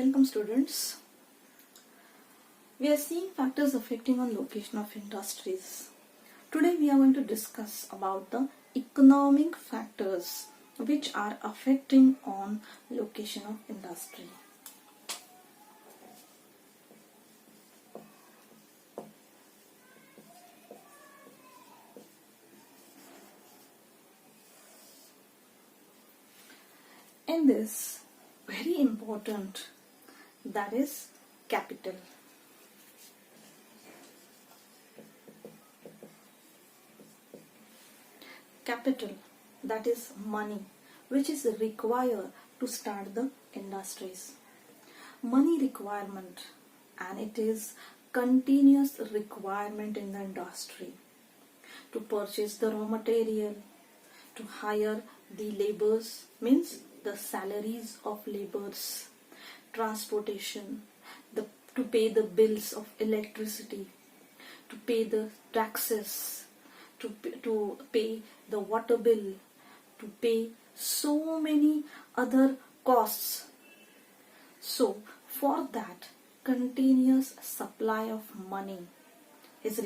Welcome students. We are seeing factors affecting on location of industries. Today we are going to discuss about the economic factors which are affecting on location of industry. In this, very important, that is capital. Capital, that is money, which is required to start the industries. Money requirement, and it is continuous requirement in the industry to purchase the raw material, to hire the laborers, means the salaries of laborers, transportation, to pay the bills of electricity, to pay the taxes, to pay the water bill, to pay so many other costs. So for that, continuous supply of money is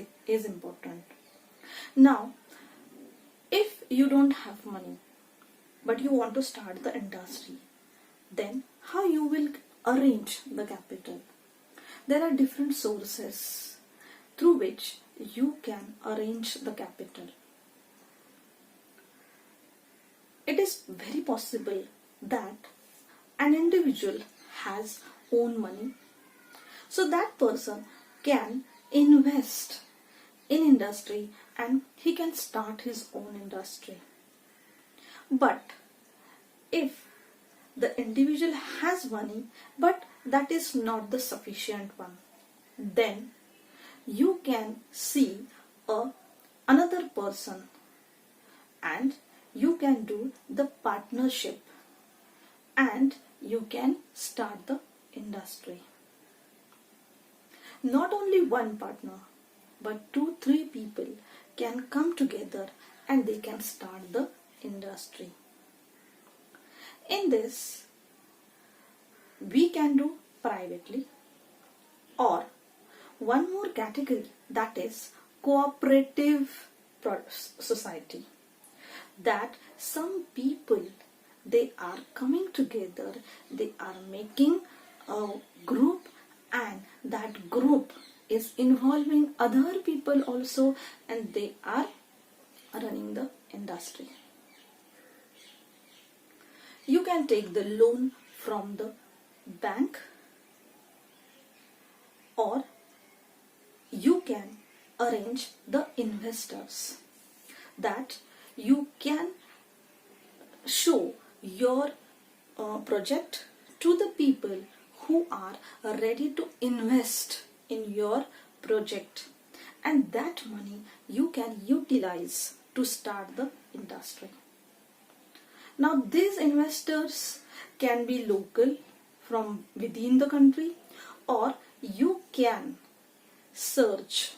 important. Now, if you don't have money but you want to start the industry, then how you will arrange the capital? There are different sources through which you can arrange the capital. It is very possible that an individual has own money, so that person can invest in industry and he can start his own industry. But if the individual has money but that is not the sufficient one, then you can see another person and you can do the partnership and you can start the industry. Not only one partner but 2-3 people can come together and they can start the industry. In this, we can do privately, or one more category, that is cooperative society, that some people, they are coming together, they are making a group, and that group is involving other people also, and they are running the industry. You can take the loan from the bank, or you can arrange the investors, that you can show your project to the people who are ready to invest in your project, and that money you can utilize to start the industry. Now these investors can be local from within the country, or you can search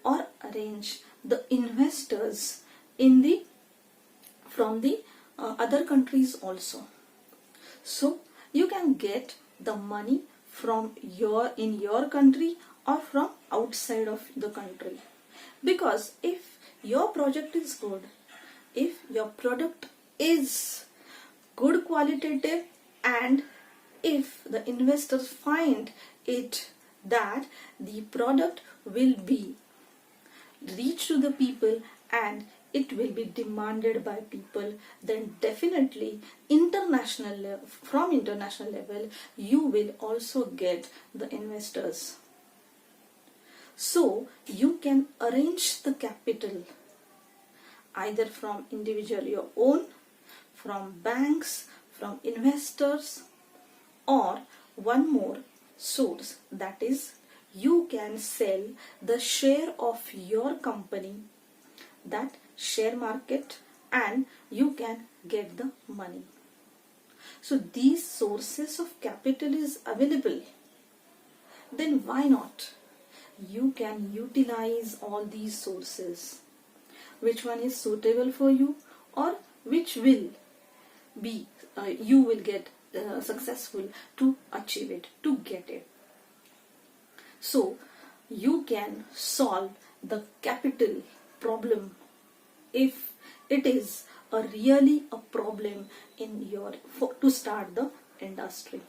or arrange the investors from the other countries also. So you can get the money from in your country or from outside of the country. Because if your project is good, if your product is good qualitative, and if the investors find it that the product will be reach to the people and it will be demanded by people, then definitely from international level you will also get the investors. So you can arrange the capital either from individual your own, from banks, from investors, or one more source, that is you can sell the share of your company, that share market, and you can get the money. So these sources of capital is available. Then why not? You can utilize all these sources. Which one is suitable for you, or which will be you will get successful to achieve it, to get it. So you can solve the capital problem if it is a really a problem in your to start the industry.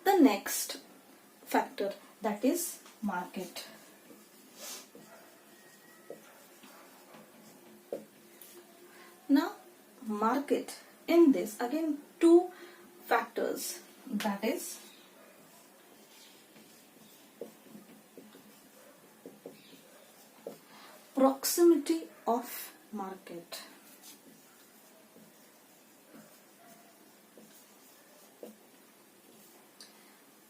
The next factor, that is market. Now market, in this again two factors, that is proximity of market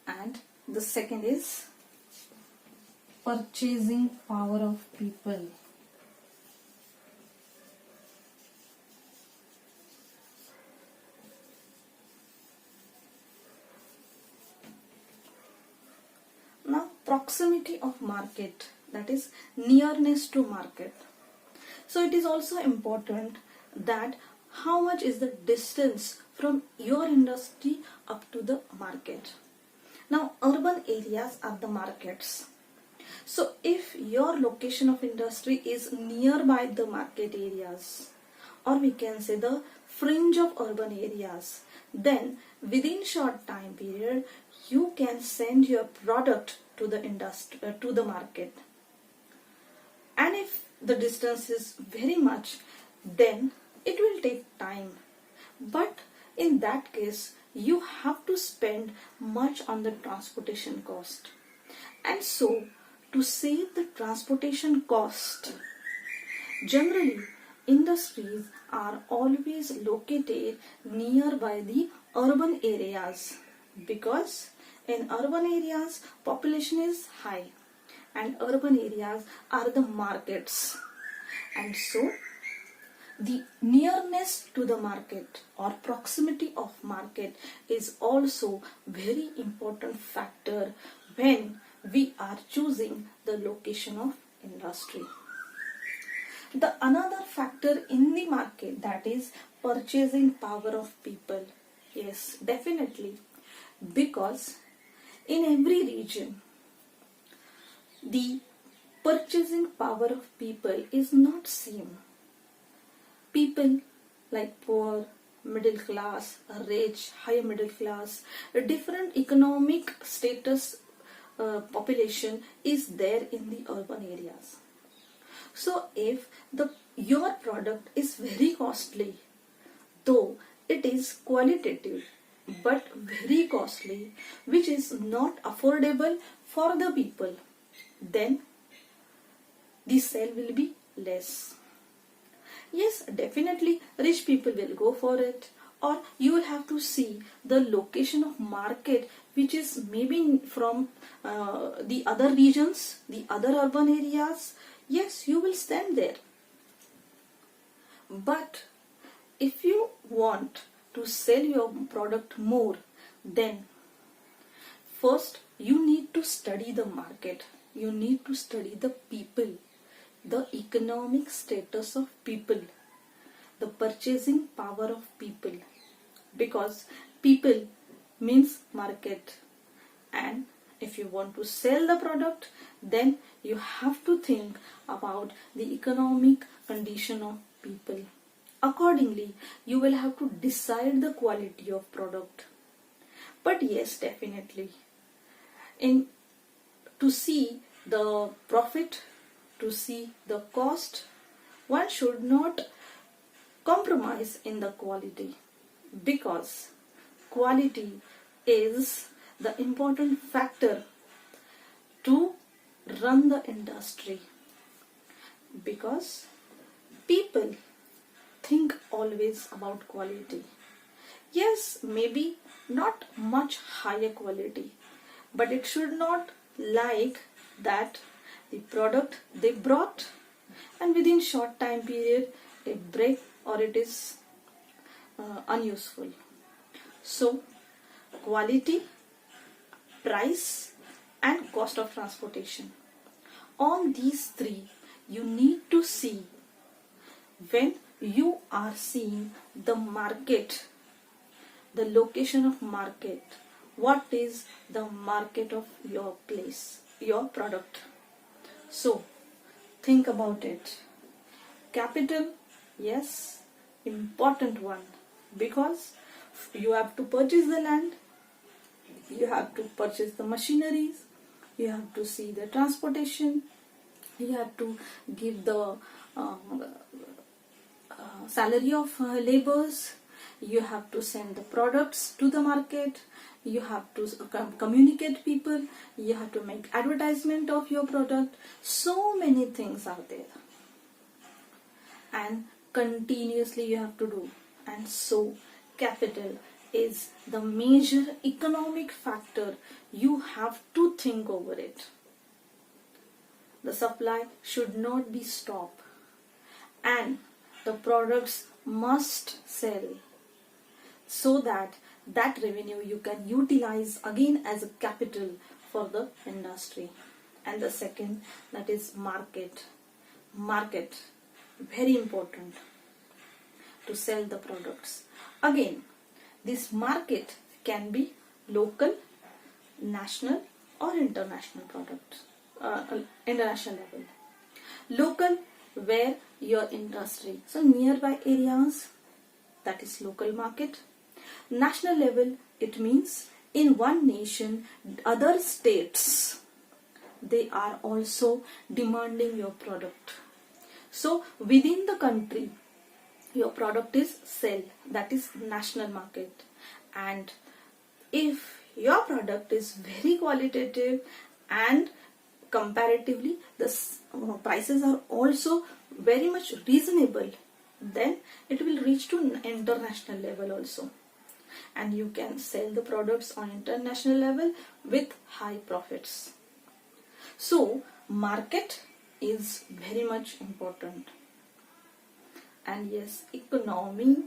and the second is purchasing power of people. Now proximity of market, that is nearness to market. So it is also important that how much is the distance from your industry up to the market. Now urban areas are the markets. So if your location of industry is nearby the market areas, or we can say the fringe of urban areas, then within short time period you can send your product to the industry, to the market. And if the distance is very much, then it will take time. But in that case, you have to spend much on the transportation cost. And so, to save the transportation cost, generally industries are always located nearby the urban areas, because in urban areas population is high and urban areas are the markets, and so the nearness to the market or proximity of market is also very important factor when we are choosing the location of industry. The another factor in the market, that is purchasing power of people. Yes, definitely, because in every region the purchasing power of people is not same. People like poor, middle class, rich, higher middle class, a different economic status population is there in the urban areas. So if your product is very costly, though it is qualitative but very costly, which is not affordable for the people, then the sale will be less. Yes, definitely rich people will go for it, or you will have to see the location of market which is maybe from the other regions, the other urban areas. Yes, you will stand there. But if you want to sell your product more, then first you need to study the market. You need to study the people, the economic status of people, the purchasing power of people, because people means market. And if you want to sell the product, then you have to think about the economic condition of people. Accordingly, you will have to decide the quality of product. But yes, definitely, to see the profit, to see the cost, one should not compromise in the quality, because quality is the important factor to run the industry, because people think always about quality. Yes, maybe not much higher quality, but it should not like that the product they brought and within short time period it break or it is unuseful. So quality, price and cost of transportation, all these three you need to see when you are seeing the market, the location of market. What is the market of your place, your product? So think about it. Capital, yes, important one, because you have to purchase the land, you have to purchase the machineries, you have to see the transportation, you have to give the salary of laborers, you have to send the products to the market, you have to communicate people, you have to make advertisement of your product. So many things are there, and continuously you have to do. And so capital is the major economic factor. You have to think over it. The supply should not be stopped, and the products must sell, so that that revenue you can utilize again as a capital for the industry. And the second, that is market. Market, very important to sell the products. Again, this market can be local, national or international product, international level. Local, where your industry, so nearby areas, that is local market. National level, it means in one nation, other states, they are also demanding your product. So within the country, your product is sell, that is national market. And if your product is very qualitative and comparatively the prices are also very much reasonable, then it will reach to international level also, and you can sell the products on international level with high profits. So market is very much important. And yes, economic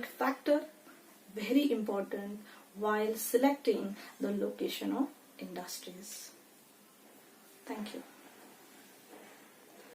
factor, very important while selecting the location of industries. Thank you.